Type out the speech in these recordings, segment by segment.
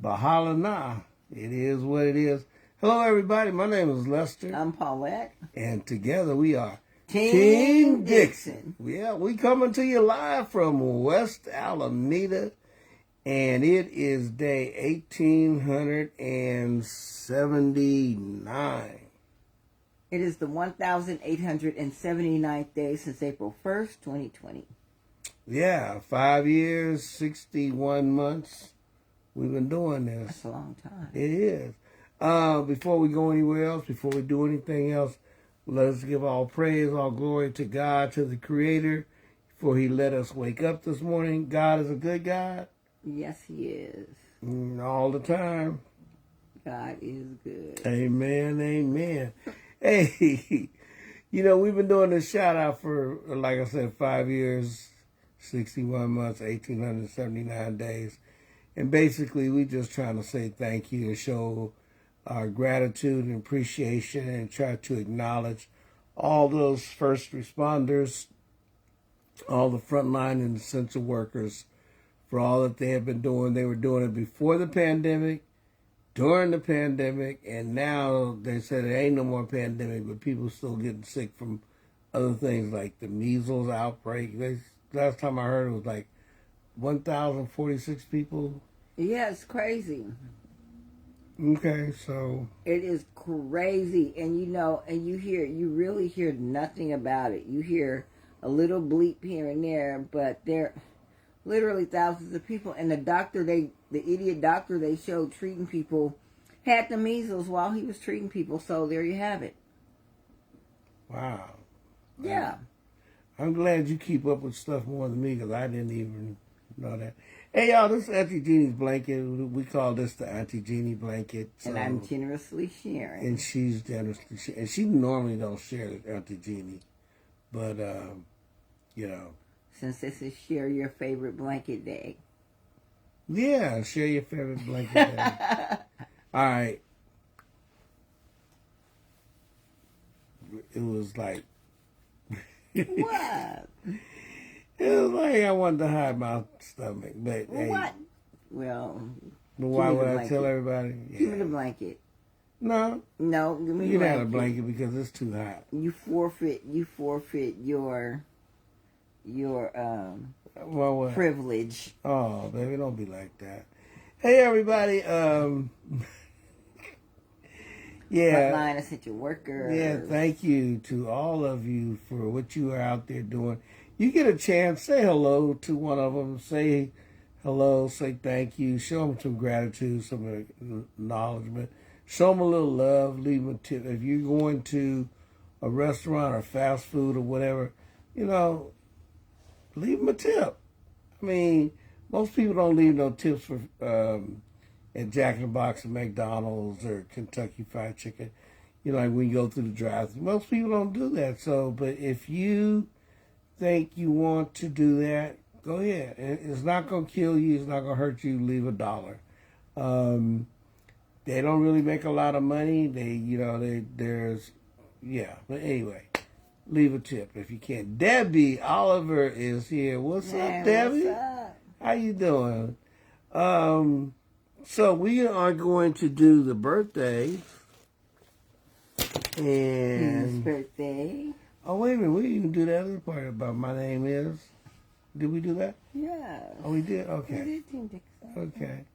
Bahala Na. It is what it is. Hello, everybody. My name is Lester. I'm Paulette. And together we are Team Dixon. Yeah, we coming to you live from West Alameda. And it is day 1879. It is the 1,879th day since April 1st, 2020. Yeah, 5 years, 61 months. We've been doing this. That's a long time. It is. Before we go anywhere else, before we do anything else, let us give all praise, all glory to God, to the Creator, for He let us wake up this morning. God is a good God. Yes, He is. All the time. God is good. Amen, amen. Hey, we've been doing this shout out for, like I said, 5 years, 61 months, 1,879 days. And basically, we just trying to say thank you and show our gratitude and appreciation and try to acknowledge all those first responders, all the frontline and essential workers for all that they have been doing. They were doing it before the pandemic, during the pandemic, and now they said there ain't no more pandemic, but people still getting sick from other things like the measles outbreak. Last time I heard it was like 1,046 people. Yeah, it's crazy. Okay, so it is crazy, and you really hear nothing about it. You hear a little bleep here and there, but there literally thousands of people. And the idiot doctor they showed treating people had the measles while he was treating people. So there you have it. Wow. Yeah. I'm glad you keep up with stuff more than me because I didn't even know that. Hey, y'all, this is Auntie Jeannie's blanket. We call this the Auntie Jeannie blanket. So, and I'm generously sharing. And she's generously sharing. And she normally don't share with Auntie Jeannie. But, since this is Share Your Favorite Blanket Day. Yeah, share your favorite blanket day. All right. It was like... What? It was like I wanted to hide my stomach, but well, hey. What? Well, but why would I tell everybody? Yeah. Give me the blanket. No, give me. You not a blanket because it's too hot. You forfeit your privilege. Oh, baby, don't be like that. Hey, everybody. Yeah. Frontline essential workers. Yeah, thank you to all of you for what you are out there doing. You get a chance, say hello to one of them. Say hello, say thank you. Show them some gratitude, some acknowledgement. Show them a little love. Leave them a tip. If you're going to a restaurant or fast food or whatever, leave them a tip. I mean, most people don't leave no tips for at Jack in the Box or McDonald's or Kentucky Fried Chicken. Like when you go through the drive-thru. Most people don't do that. So, but if you think you want to do that, go ahead. It's not going to kill you. It's not going to hurt you. Leave $1. They don't really make a lot of money. But anyway, leave a tip if you can. Debbie Oliver is here. What's up, Debbie? What's up? How you doing? So we are going to do the birthdays. And birthday. Oh, wait a minute. We didn't do that other part about my name is. Did we do that? Yeah. Oh, we did? Okay. We did, Team Dixon. Okay.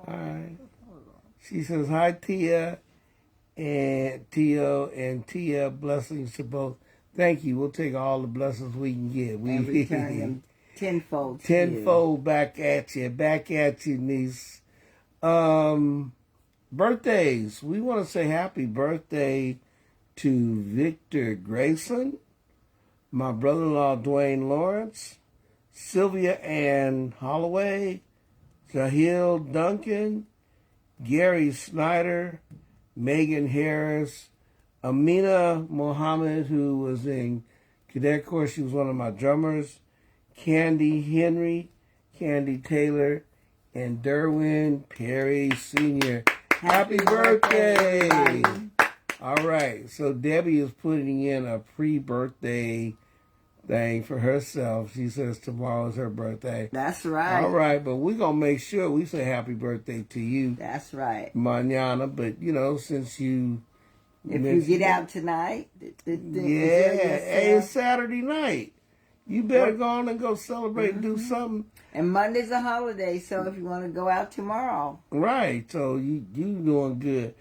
All right. She says, hi, Tia and Tio and Tia. Blessings to both. Thank you. We'll take all the blessings we can get. And return them tenfold. Tenfold back at you. Back at you, niece. Birthdays. We want to say happy birthday to Victor Grayson, my brother-in-law Dwayne Lawrence, Sylvia Ann Holloway, Zahil Duncan, Gary Snyder, Megan Harris, Amina Mohammed, who was in Cadet Corps. She was one of my drummers, Candy Henry, Candy Taylor, and Derwin Perry Sr. Happy birthday! All right, so Debbie is putting in a pre-birthday thing for herself. She says tomorrow's her birthday. That's right. All right, but we're going to make sure we say happy birthday to you. That's right. Mañana, but, you know, since you... If you get out tonight, hey, it's Saturday night. You better go on and go celebrate and do something. And Monday's a holiday, so if you want to go out tomorrow. Right, so you doing good.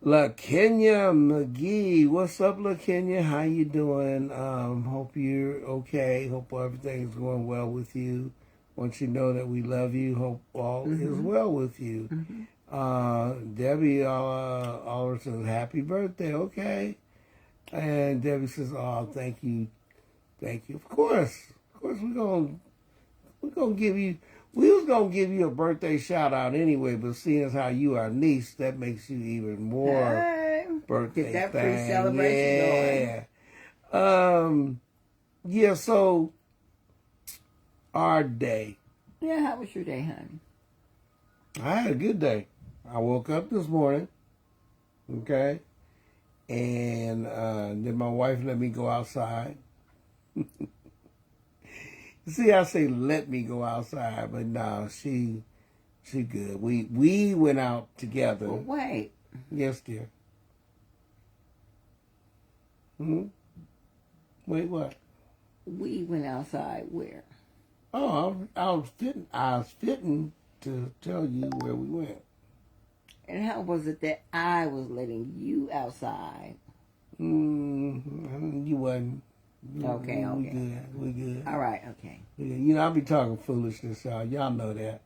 La Kenya McGee, what's up, La Kenya? How you doing? Hope you're okay. Hope everything's going well with you. Want you to know that we love you. Hope all is well with you. Debbie always says, happy birthday, okay? And Debbie says, oh, thank you. Thank you. Of course, we're gonna give you, we was gonna give you a birthday shout out anyway, but seeing as how you are niece, that makes you even more birthday. Get that pre-celebration going. Yeah, so our day. Yeah, how was your day, honey? I had a good day. I woke up this morning, okay, and then my wife let me go outside. See, I say let me go outside, but no, she good. We went out together. Well, wait. Yes, dear. Wait, what? We went outside where? Oh, I was fitting to tell you where we went. And how was it that I was letting you outside? You wasn't. Okay. We good. All right, okay. You know, I be talking foolishness, y'all. Y'all know that.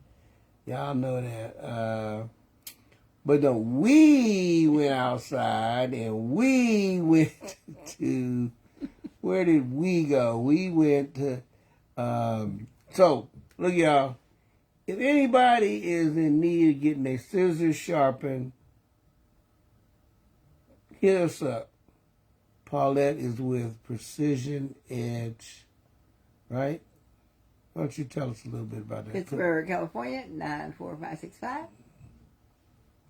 But no, we went outside and we went to, where did we go? We went to, so, look, y'all. If anybody is in need of getting their scissors sharpened, hit us up. Paulette is with Precision Edge, right? Why don't you tell us a little bit about that? Pittsburgh, California, 94565.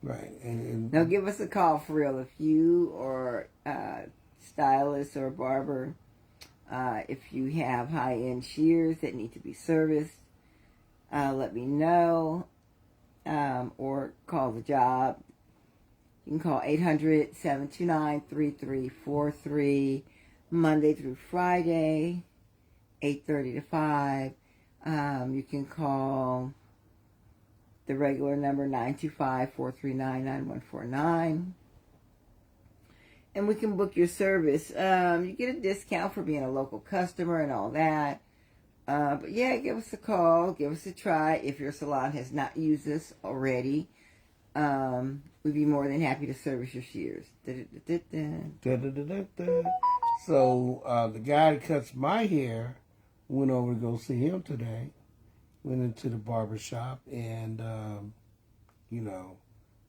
Right. And now give us a call for real if you or stylist or barber, if you have high-end shears that need to be serviced, let me know, or call the job. You can call 800-729-3343, Monday through Friday, 8:30 to 5. You can call the regular number, 925-439-9149. And we can book your service. You get a discount for being a local customer and all that. But yeah, give us a call. Give us a try. If your salon has not used us already, we'd be more than happy to service your shears. So the guy that cuts my hair went over to go see him today. Went into the barber shop and,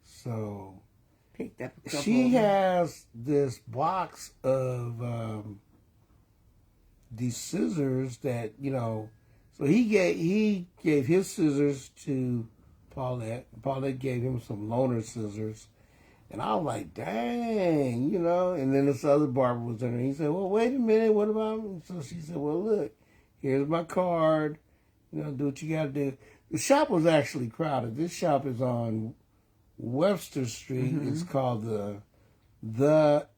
so picked up a couple. She has this box of these scissors that, so he gave his scissors to Paulette. Paulette gave him some loaner scissors. And I was like, dang, And then this other barber was in there. He said, well, wait a minute, what about me? So she said, well, look, here's my card. Do what you got to do. The shop was actually crowded. This shop is on Webster Street. It's called the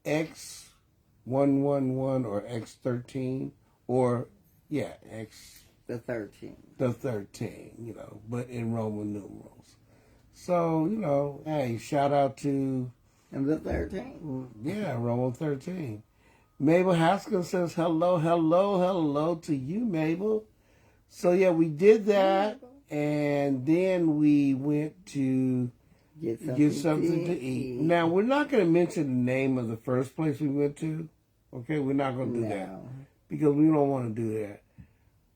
X111 or X13 or, The 13. The 13, but in Roman numerals. So, hey, shout out to... And the 13. Yeah, Roman 13. Mabel Haskins says, hello to you, Mabel. So, yeah, we did that, and then we went to get something to eat. Now, we're not going to mention the name of the first place we went to. Okay, we're not going to do that because we don't want to do that.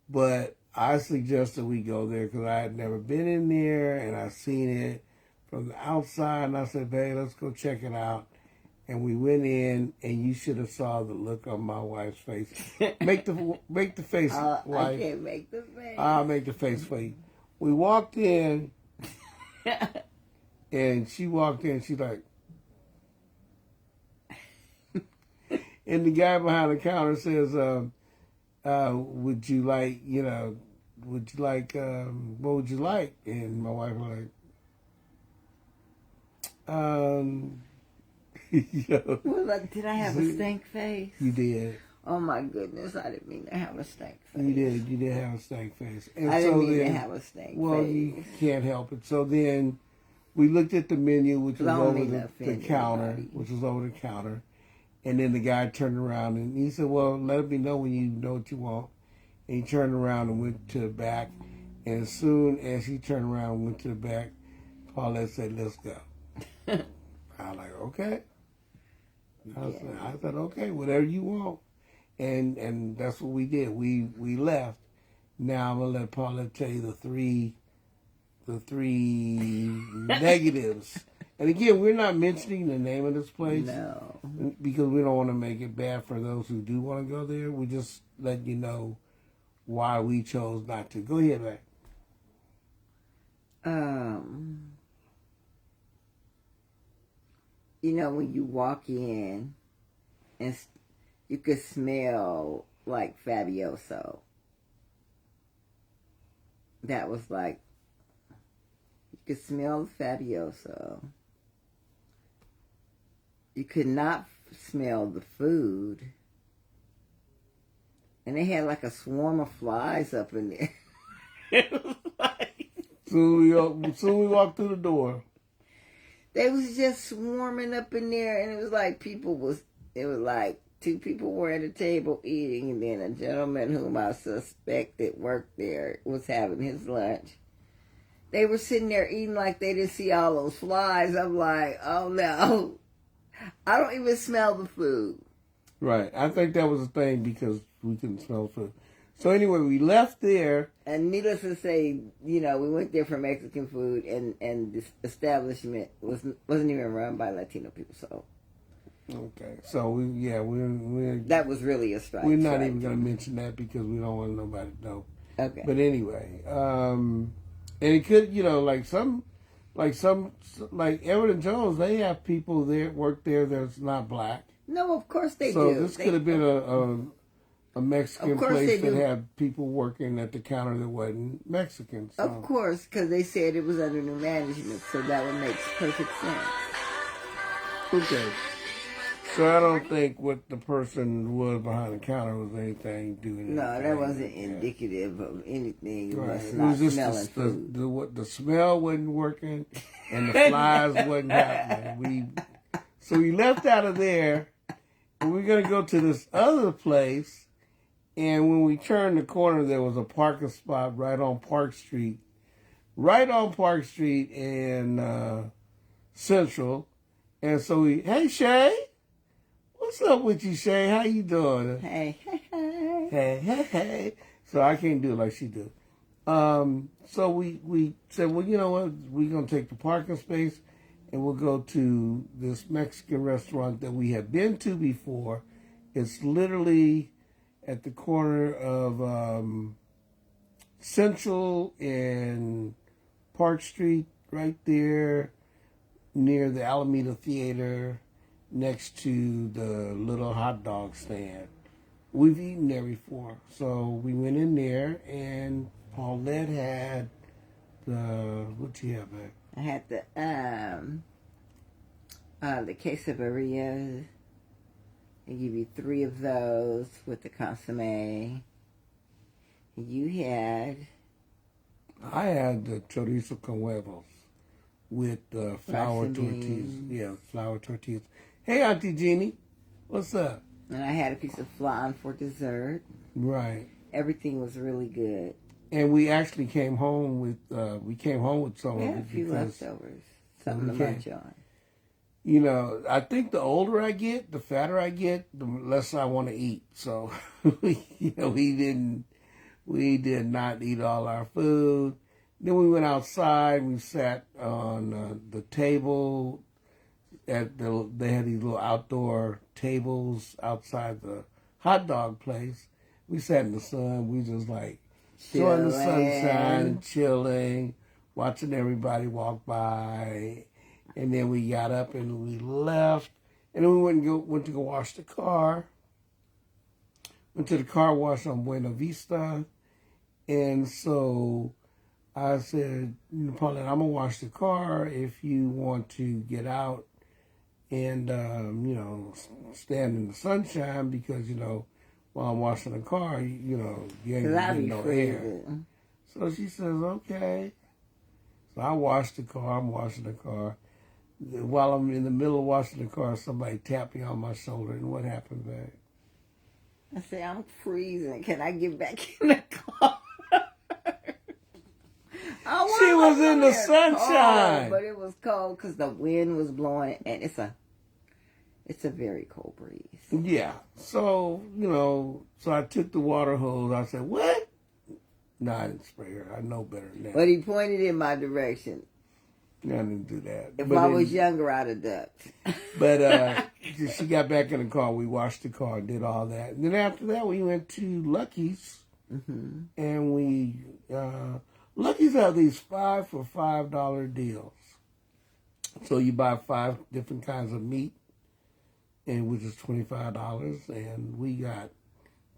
But I suggested we go there because I had never been in there, and I seen it from the outside, and I said, babe, let's go check it out. And we went in, and you should have saw the look on my wife's face. Make the face, wife. I can't make the face. I'll make the face for you. We walked in, and she walked in. She's like, and the guy behind the counter says, would you like, would you like, what would you like? And my wife was like, Well, did I have a stank face? You did. Oh my goodness, I didn't mean to have a stank face. You did have a stank face. And I didn't mean to have a stank face. Well, you can't help it. So then we looked at the menu, which was over the counter, and then the guy turned around and he said, well, let me know when you know what you want. And he turned around and went to the back. And as soon as he turned around and went to the back, Paulette said, let's go. I was like, okay. I said, okay, whatever you want. And that's what we did. We left. Now I'm gonna let Paulette tell you the three negatives. And again, we're not mentioning the name of this place. No. Because we don't want to make it bad for those who do want to go there. We just let you know why we chose not to. Go ahead, Mac. When you walk in and you could smell like Fabioso. That was like, you could smell the Fabioso. You could not smell the food. And they had like a swarm of flies up in there. It was like... Soon we walked through the door. They was just swarming up in there, and it was like two people were at a table eating, and then a gentleman whom I suspected worked there was having his lunch. They were sitting there eating like they didn't see all those flies. I'm like, oh no. I don't even smell the food. Right. I think that was the thing because we couldn't smell the food. So anyway, we left there. And needless to say, we went there for Mexican food, and this establishment wasn't even run by Latino people. So okay, so we that was really a strike. We're not even going to mention that because we don't want nobody to know. Okay. But anyway, and it could, like Everett Jones, they have people there work there that's not black. No, of course they do. So this could have been a Mexican place that had people working at the counter that wasn't Mexican. So. Of course, because they said it was under new management, so that would make perfect sense. Okay. So I don't think what the person was behind the counter was doing. No, that wasn't indicative of anything. It right. was It not was just smelling food. The smell wasn't working, and the flies wasn't happening. So we left out of there, and we're going to go to this other place. And when we turned the corner, there was a parking spot right on Park Street in Central. And so hey, Shay, what's up with you, Shay? How you doing? Hey. Hey. So I can't do it like she do. So we said, well, you know what? We're going to take the parking space and we'll go to this Mexican restaurant that we have been to before. It's literally at the corner of Central and Park Street, right there near the Alameda Theater, next to the little hot dog stand. We've eaten there before. So we went in there, and Paulette had what'd you have back? I had the quesadillas. They give you 3 of those with the consomme. I had the chorizo con huevos with flour tortillas. Yeah, flour tortillas. Hey, Auntie Jeannie, what's up? And I had a piece of flan for dessert. Right. Everything was really good. And we actually came home with some We of had it a few leftovers, something to munch on. I think the older I get, the fatter I get, the less I want to eat. So, we did not eat all our food. Then we went outside. We sat on the table. They had these little outdoor tables outside the hot dog place. We sat in the sun. We just enjoying the sunshine, chilling, watching everybody walk by. And then we got up and we left. And then we went to go wash the car. went to the car wash on Buena Vista. And so I said, Paulette, I'm going to wash the car if you want to get out and, stand in the sunshine because, while I'm washing the car, you ain't going to get no air. So she says, okay. So I washed the car. I'm washing the car. While I'm in the middle of washing the car, somebody tapped me on my shoulder. And what happened, babe? I said, I'm freezing. Can I get back in the car? She was in the sunshine. Cold, but it was cold because the wind was blowing, and it's a very cold breeze. Yeah. So, so I took the water hose. I said, what? No, I didn't spray her. I know better than that. But he pointed in my direction. No, I didn't do that. If I was younger, I'd have ducked. But she got back in the car. We washed the car, did all that. And then after that, we went to Lucky's. Mm-hmm. And we... Lucky's have these 5 for $5 deals. So you buy 5 different kinds of meat, and which is $25. And we got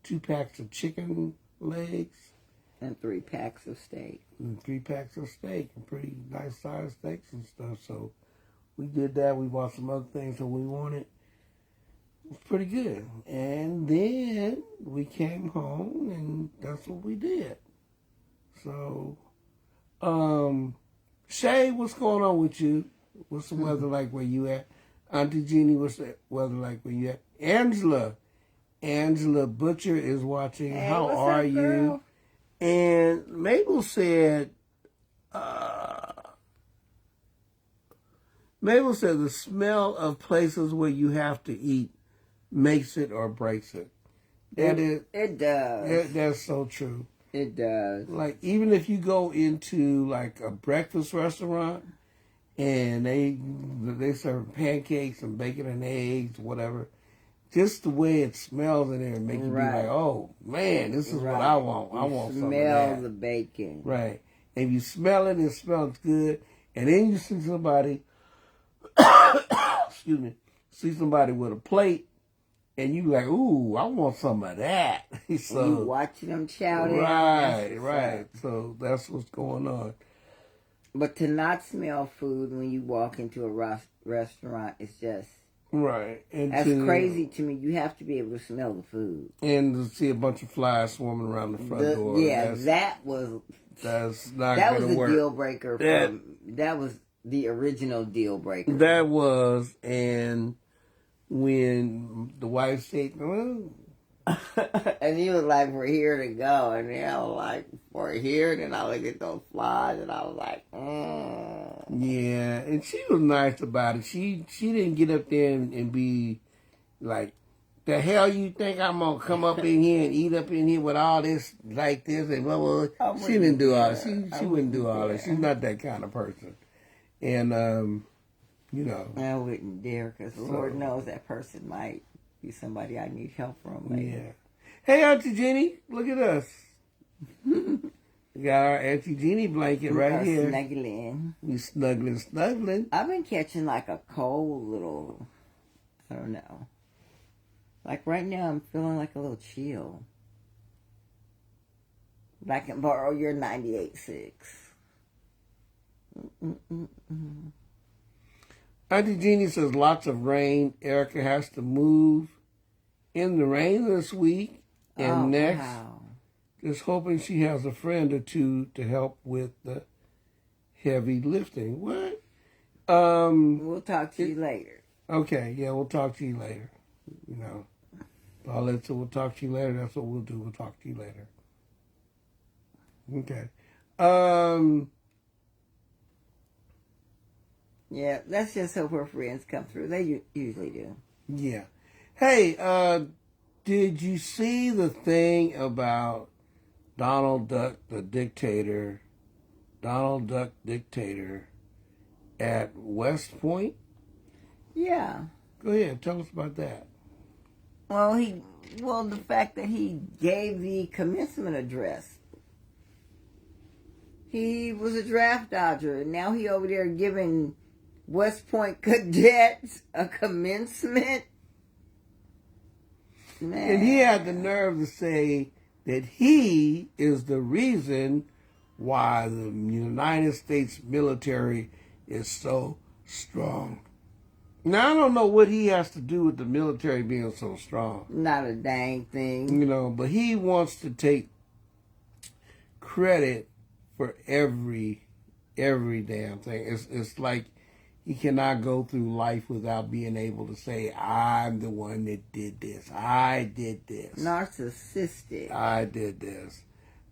2 packs of chicken legs. And 3 packs of steak. And 3 packs of steak. And pretty nice sized steaks and stuff. So we did that. We bought some other things that we wanted. It was pretty good. And then we came home, and that's what we did. So, Shay, what's going on with you? What's the weather like where you at? Auntie Jeannie, what's the weather like where you at? Angela Butcher is watching. Hey, how are you? Girl? And Mabel said, the smell of places where you have to eat makes it or breaks it. It does. That's so true. It does. Like, even if you go into, like, a breakfast restaurant and they serve pancakes and bacon and eggs, whatever, just the way it smells in there make you be like, oh, man, this is what I want. I want some of that. Smell the bacon. Right. And you smell it, it smells good. And then you see somebody, see somebody with a plate, and you like, ooh, I want some of that. So, and you watching them chow down. Right. So that's what's going on. But to not smell food when you walk into a restaurant is just... Right. And that's crazy to me. You have to be able to smell the food. And to see a bunch of flies swarming around the front door. Yeah, that's not that was a deal breaker. That was the original deal breaker. That was, and when the wife said, and he was like, we're here to go. And then I was like, we're here. And then I looked at those flies and I was like, Yeah, and she was nice about it. She didn't get up there and be like, the hell you think I'm going to come up in here and eat up in here with all this like this and blah, blah, blah. She didn't do all that. She wouldn't do all that. She's not that kind of person. And, I wouldn't dare because Lord knows that person might be somebody I need help from later. Yeah. Hey, Auntie Jeannie, look at us. We got our Auntie Jeannie blanket right here. Snuggling. We snuggling. I've been catching like a cold little, I don't know. Like right now I'm feeling like a little chill. But I can borrow your 98.6. Auntie Jeannie says lots of rain. Erica has to move in the rain this week and next. Wow. Just hoping she has a friend or two to help with the heavy lifting. What? We'll talk to you later. Okay, yeah, we'll talk to you later. Paulette said we'll talk to you later. That's what we'll do. We'll talk to you later. Okay. Yeah, let's just hope her friends come through. They usually do. Yeah. Hey, did you see the thing about Donald Duck dictator at West Point? Yeah. Go ahead, tell us about that. Well, the fact that he gave the commencement address. He was a draft dodger, and now he over there giving West Point cadets a commencement. Man. And he had the nerve to say that he is the reason why the United States military is so strong. Now, I don't know what he has to do with the military being so strong. Not a dang thing. You know, but he wants to take credit for every damn thing. It's like he cannot go through life without being able to say, I'm the one that did this. I did this. Narcissistic. I did this.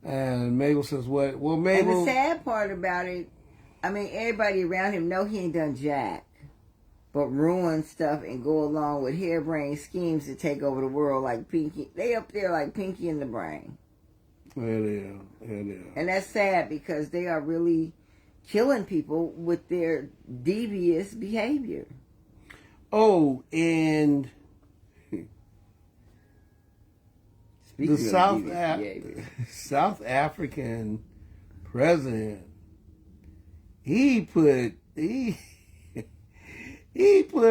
And Mabel says, what? Well, Mabel... And the sad part about it, I mean, everybody around him know he ain't done jack, but ruin stuff and go along with harebrained schemes to take over the world like Pinky. They up there like Pinky in the Brain. It is. It is. And that's sad because they are really killing people with their devious behavior. Oh, and the South African president, he put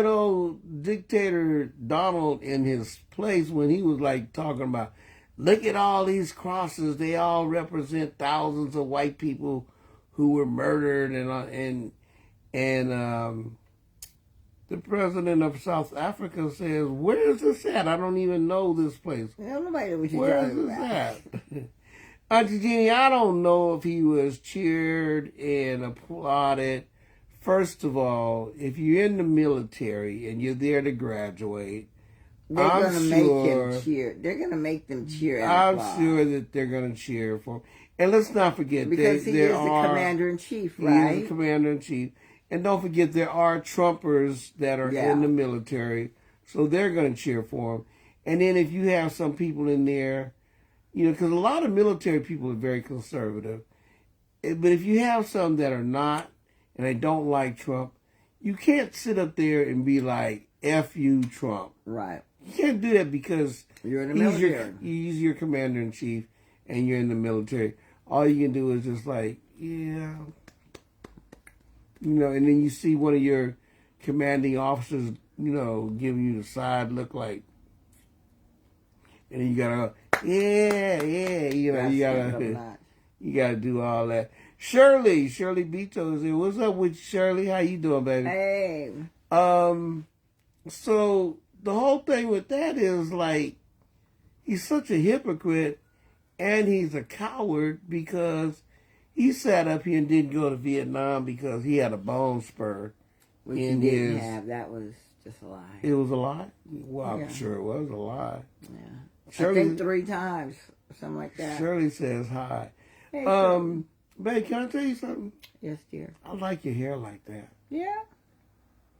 old dictator Donald in his place when he was like talking about, look at all these crosses. They all represent thousands of white people who were murdered, and the president of South Africa says, "Where is this at? I don't even know this place. Nobody knows what you're Where is talking this about." at?" Auntie Jeannie, I don't know if he was cheered and applauded. First of all, if you're in the military and you're there to graduate, they're going to make him cheer. They're going to make them cheer. I'm sure that they're going to cheer for him. And let's not forget, because he is the commander-in-chief, right? He's the commander-in-chief. And don't forget, there are Trumpers that are in the military, so they're going to cheer for him. And then if you have some people in there, you know, because a lot of military people are very conservative. But if you have some that are not, and they don't like Trump, you can't sit up there and be like, F you, Trump. Right. You can't do that because you're in the military. He's your commander-in-chief, and you're in the military. All you can do is just like, yeah. You know, and then you see one of your commanding officers, you know, giving you the side look like, and then you gotta, you know, you gotta do all that. Shirley Beto is here. What's up with Shirley? How you doing, baby? Hey. So the whole thing with that is like, he's such a hypocrite, and he's a coward because he sat up here and didn't go to Vietnam because he had a bone spur. Which he didn't have. That was just a lie. It was a lie? Well, I'm sure it was a lie. Yeah. Shirley, I think 3 times, something like that. Shirley says hi. Hey, babe, can I tell you something? Yes, dear. I like your hair like that. Yeah?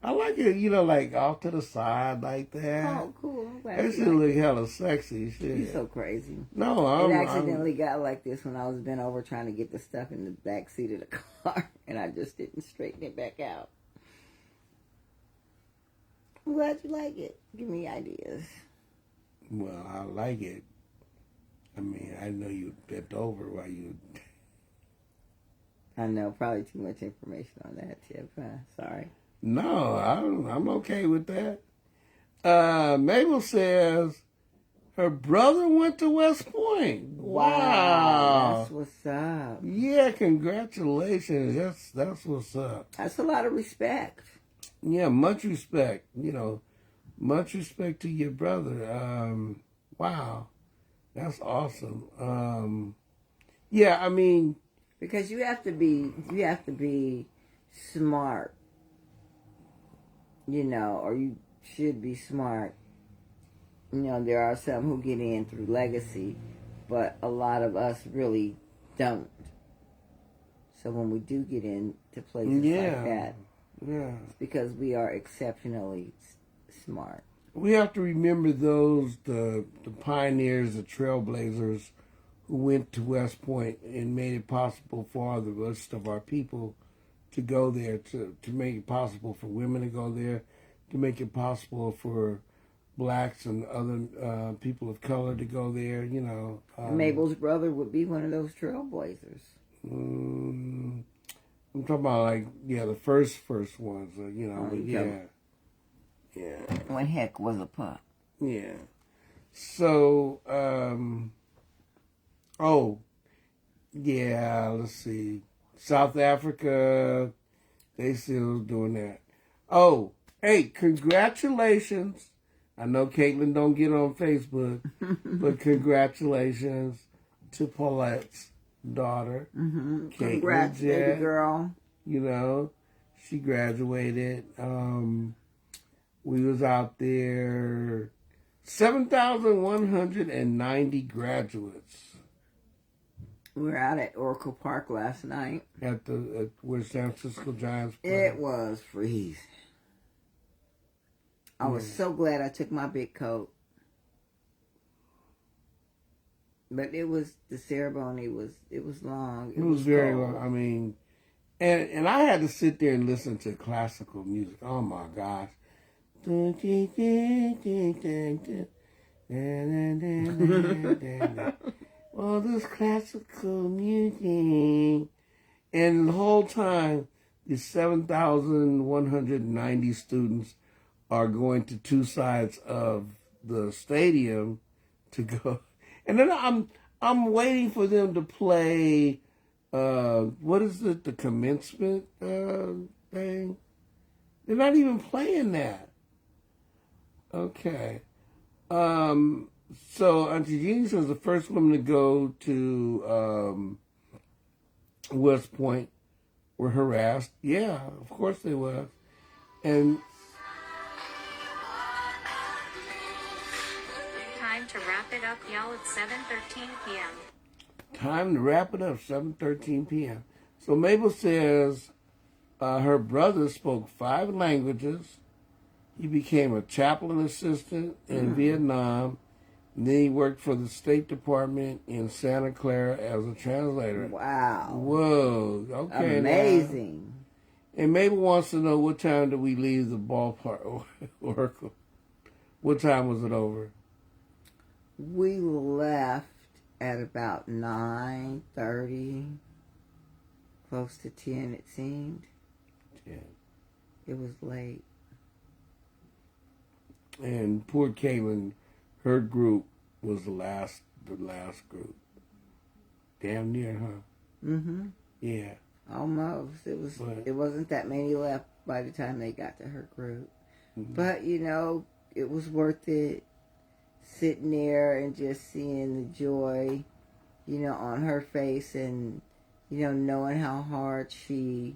I like it, you know, like off to the side like that. Oh, cool. That should look hella sexy. Shit. You're so crazy. No, It accidentally got like this when I was bent over trying to get the stuff in the back seat of the car, and I just didn't straighten it back out. I'm glad you like it. Give me ideas. Well, I like it. I mean, I know you bent over while you... I know, probably too much information on that tip. Sorry. No, I'm okay with that. Mabel says her brother went to West Point. Wow. That's what's up. Yeah, congratulations. That's what's up. That's a lot of respect. Yeah, much respect. You know, much respect to your brother. Wow. That's awesome. Yeah, I mean... Because you have to be smart. You know, or you should be smart. You know, there are some who get in through legacy, but a lot of us really don't. So when we do get into places like that, it's because we are exceptionally smart. We have to remember those, the pioneers, the trailblazers who went to West Point and made it possible for the rest of our people to go there, to make it possible for women to go there, to make it possible for blacks and other people of color to go there, you know. Mabel's brother would be one of those trailblazers. I'm talking about, like, the first ones, you know, but yeah. When Heck was a pup. Yeah. So, oh, yeah, let's see. South Africa, they still doing that. Oh, hey, congratulations. I know Caitlin don't get on Facebook, but congratulations to Paulette's daughter, Caitlin Congrats, baby Jett. girl. You know, she graduated. We was out there, 7,190 graduates. We were out at Oracle Park last night. At where San Francisco Giants play. It was freezing. I was so glad I took my big coat. But the ceremony was long. It was very long. I mean, and I had to sit there and listen to classical music. Oh my gosh. All this classical music. And the whole time, the 7,190 students are going to two sides of the stadium to go. And then I'm waiting for them to play, what is it, the commencement thing? They're not even playing that. Okay. So Auntie Jeannie was the first woman to go to West Point, were harassed. Yeah, of course they was. And Time to wrap it up, y'all. It's 7:13 p.m. time to wrap it up, 7:13 p.m. So Mabel says her brother spoke 5 languages. He became a chaplain assistant in Vietnam. And then he worked for the State Department in Santa Clara as a translator. Wow. Whoa. Okay. Amazing. Now. And Mabel wants to know, what time did we leave the ballpark, Oracle? What time was it over? We left at about 9:30, close to 10 it seemed. 10. It was late. And poor Caitlin, her group was the last group. Damn near, huh? Mm-hmm. Yeah. Almost. It wasn't that many left by the time they got to her group. Mm-hmm. But, it was worth it, sitting there and just seeing the joy, on her face, and, knowing how hard she,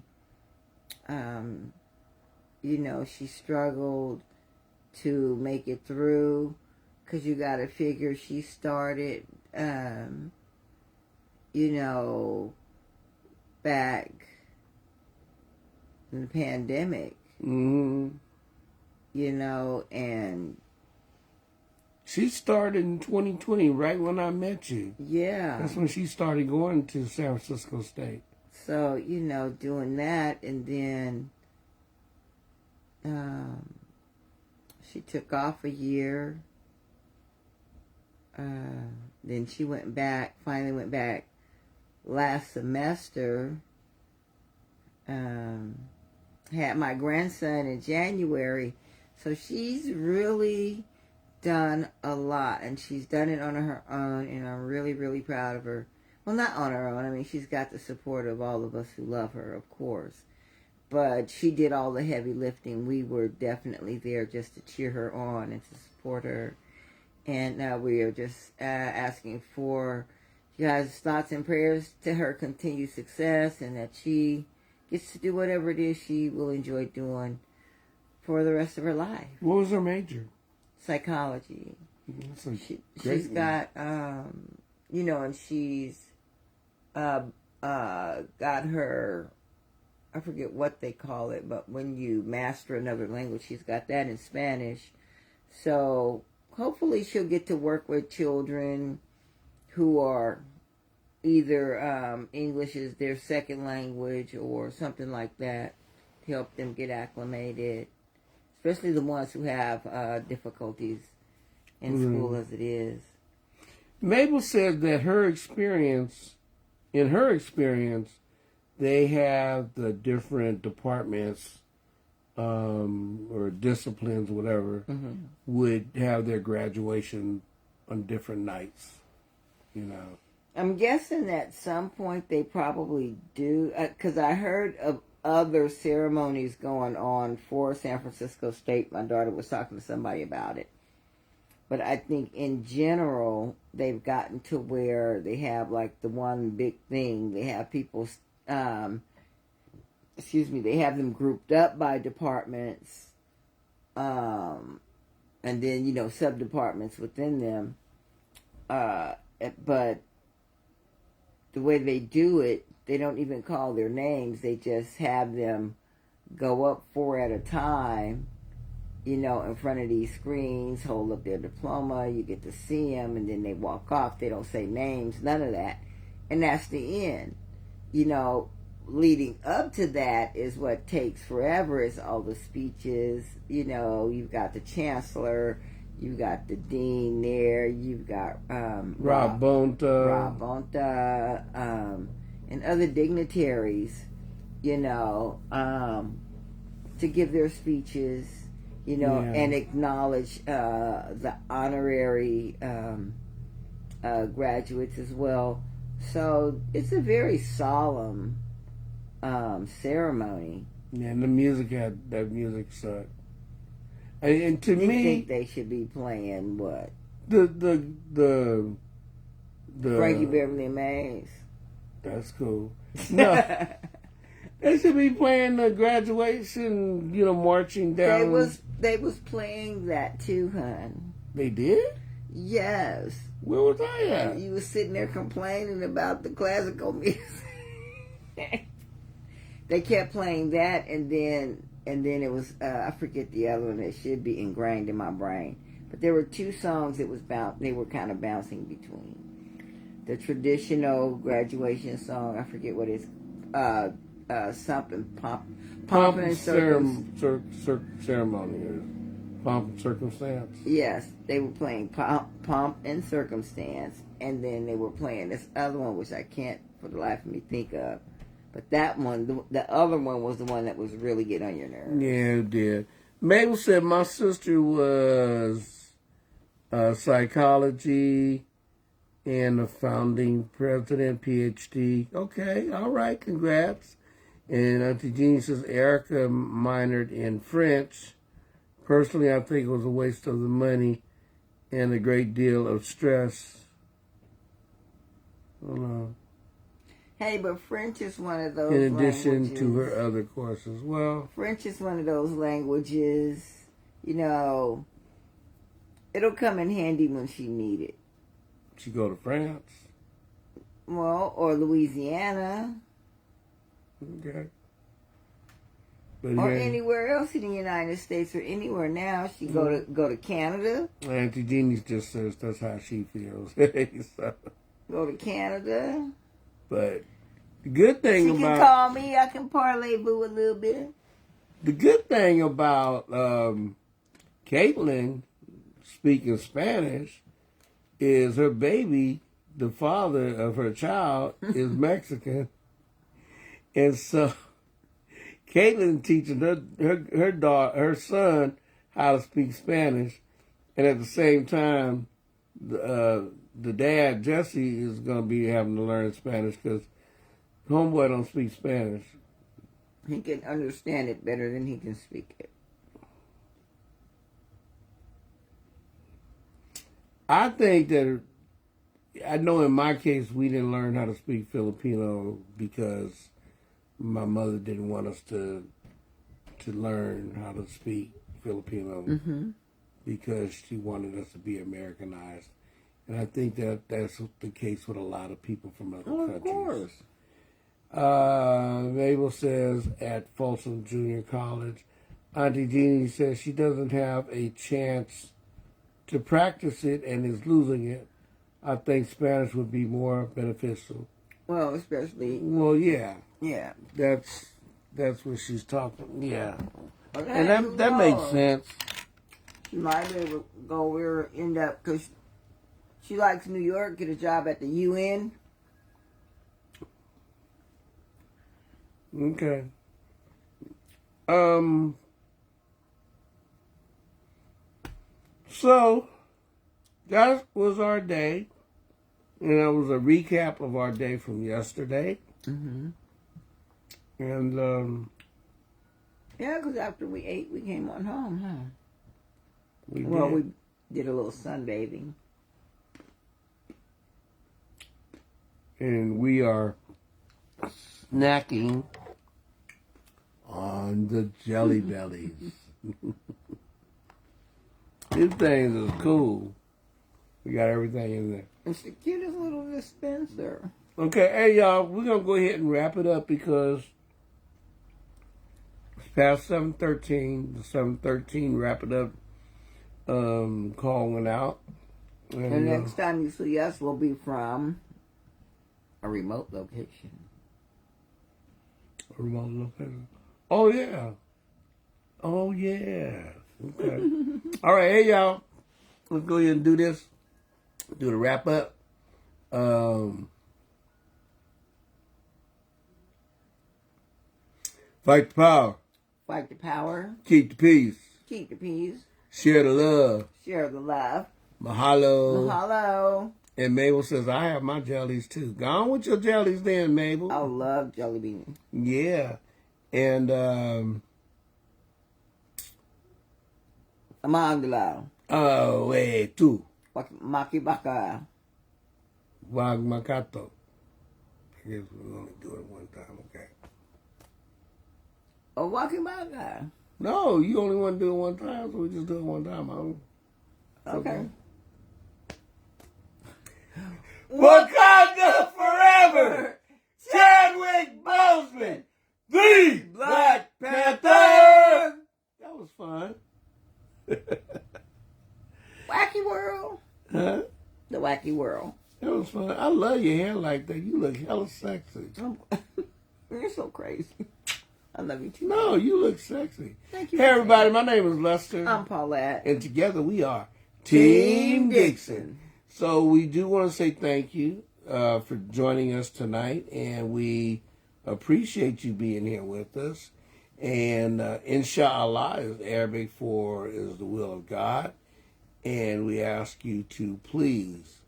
she struggled to make it through, because you got to figure she started, back in the pandemic, Mm-hmm. And she started in 2020, right when I met you. Yeah. That's when she started going to San Francisco State. So, doing that, and then she took off a year. Then she finally went back last semester. Had my grandson in January. So she's really done a lot, and she's done it on her own, and I'm really, really proud of her. Well, not on her own. I mean, she's got the support of all of us who love her, of course. But she did all the heavy lifting. We were definitely there just to cheer her on and to support her. And now we are just asking for you guys' thoughts and prayers to her continued success, and that she gets to do whatever it is she will enjoy doing for the rest of her life. What was her major? Psychology. She's got, and she's got her, I forget what they call it, but when you master another language, she's got that in Spanish. So hopefully she'll get to work with children who are either English is their second language or something like that, to help them get acclimated, especially the ones who have difficulties in school as it is. Mabel said that in her experience, they have the different departments or disciplines, whatever, would have their graduation on different nights, you know. I'm guessing at some point they probably do, because I heard of other ceremonies going on for San Francisco State. My daughter was talking to somebody about it. But I think in general, they've gotten to where they have like the one big thing. They have people, they have them grouped up by departments, and then, sub-departments within them. But the way they do it, they don't even call their names. They just have them go up 4 at a time, in front of these screens, hold up their diploma. You get to see them, and then they walk off. They don't say names, none of that. And that's the end. Leading up to that is what takes forever, is all the speeches. You've got the chancellor, you've got the dean there, you've got Rob Bonta, and other dignitaries, to give their speeches, and acknowledge the honorary graduates as well. So it's a very solemn ceremony. Yeah, and the music sucked. And to me, think they should be playing what? The Frankie Beverly and Mays. That's cool. No, they should be playing the graduation. Marching down. They was playing that too, hon. They did? Yes. Where was I at? You was sitting there complaining about the classical music. They kept playing that, and then it was I forget the other one that should be ingrained in my brain. But there were 2 songs that they were kind of bouncing between. The traditional graduation song, I forget what it's something pomp and ceremony or pomp and circumstance. Yes, they were playing pomp and circumstance, and then they were playing this other one, which I can't for the life of me think of. But that one, the other one, was the one that was really getting on your nerves. Yeah, it did. Mabel said my sister was psychology and a founding president, PhD. Okay, all right, congrats. And Auntie Jeannie says Erica minored in French. Personally, I think it was a waste of the money and a great deal of stress. I don't know. Hey, but French is one of those in addition languages. To her other courses. Well, French is one of those languages, it'll come in handy when she need it. She go to France. Well, or Louisiana. Okay. But Or anywhere else in the United States, or anywhere now. She go to Canada. Auntie Jeannie just says that's how she feels. So. Go to Canada. But the good thing she can call me. I can parlez-vous a little bit. The good thing about Caitlin speaking Spanish is her baby, the father of her child, is Mexican, and so Caitlin teaching her daughter, her son, how to speak Spanish, and at the same time, the dad, Jesse, is going to be having to learn Spanish because homeboy don't speak Spanish. He can understand it better than he can speak it. I think that, I know in my case, we didn't learn how to speak Filipino because my mother didn't want us to learn how to speak Filipino because she wanted us to be Americanized. And I think that's the case with a lot of people from other countries. Of course. Mabel says at Folsom Junior College, Auntie Jeannie says she doesn't have a chance to practice it and is losing it. I think Spanish would be more beneficial. Well, especially. Well, yeah. Yeah. That's what she's talking. Yeah. Well, and that makes sense. She might be able to go where end up, because she likes New York, get a job at the UN. Okay. So that was our day. And that was a recap of our day from yesterday. Mm-hmm. And Yeah, because after we ate, we came on home, huh? we did a little sunbathing. And we are snacking on the Jelly Bellies. These things is cool. We got everything in there. It's the cutest little dispenser. Okay, hey y'all, we're gonna go ahead and wrap it up because it's past 7:13. The 7:13 wrap it up call went out. And next time you see us, we'll be from a remote location. A remote location. Oh yeah. Oh yeah. Okay. All right, hey y'all. Let's go ahead and do this. Do the wrap up. Fight the power. Fight the power. Keep the peace. Keep the peace. Share the love. Share the love. Mahalo. Mahalo. And Mabel says, I have my jellies too. Go on with your jellies then, Mabel. I love jelly beans. Yeah. And Amandala. oh wait, tu. Maki baka. Wag makato. I guess we'll only do it one time, okay. Oh, waki baka. No, you only want to do it one time, so we just do it one time. Okay. Wakanda forever! Chadwick Boseman, the Black Panther! That was fun. Wacky world. Huh? The wacky world. That was fun. I love your hair like that. You look hella sexy. You're so crazy. I love you too. No, you look sexy. Thank you. Hey, everybody. My name is Lester. I'm Paulette. And together we are Team Team Dixon. So we do want to say thank you for joining us tonight. And we appreciate you being here with us. And inshallah is Arabic for is the will of God. And we ask you to please,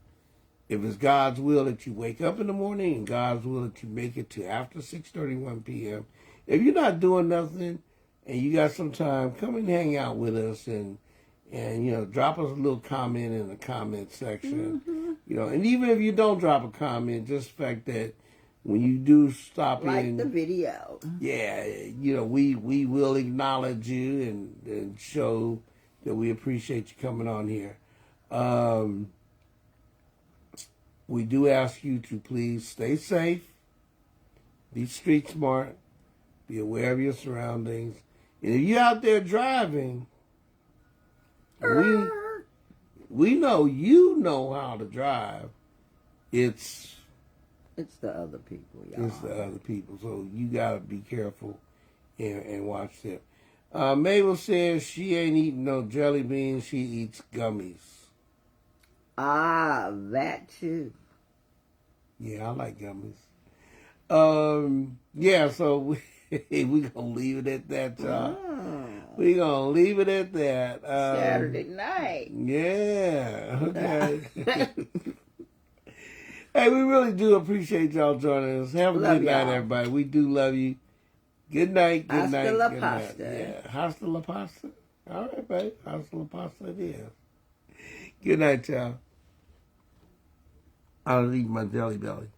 if it's God's will that you wake up in the morning and God's will that you make it to after 6:31 p.m., if you're not doing nothing and you got some time, come and hang out with us and you know, drop us a little comment in the comment section. Mm-hmm. You know, and even if you don't drop a comment, just the fact that when you do stop Like in, the video. yeah, you know, we will acknowledge you and show that we appreciate you coming on here. We do ask you to please stay safe, be street smart, be aware of your surroundings. And if you're out there driving, we know you know how to drive. It's the other people, y'all. It's the other people. So you got to be careful and watch them. Mabel says she ain't eating no jelly beans. She eats gummies. Ah, that too. Yeah, I like gummies. Yeah, so we going to leave it at that, y'all. We going to leave it at that. Saturday night. Yeah, okay. Hey, we really do appreciate y'all joining us. Have a Love good night, y'all. everybody. We do love you. Good night, good Hasta night, la good pasta. night. Yeah, hasta la pasta. All right, babe. Hasta la pasta it is. Good night, y'all. I'll eat my jelly belly.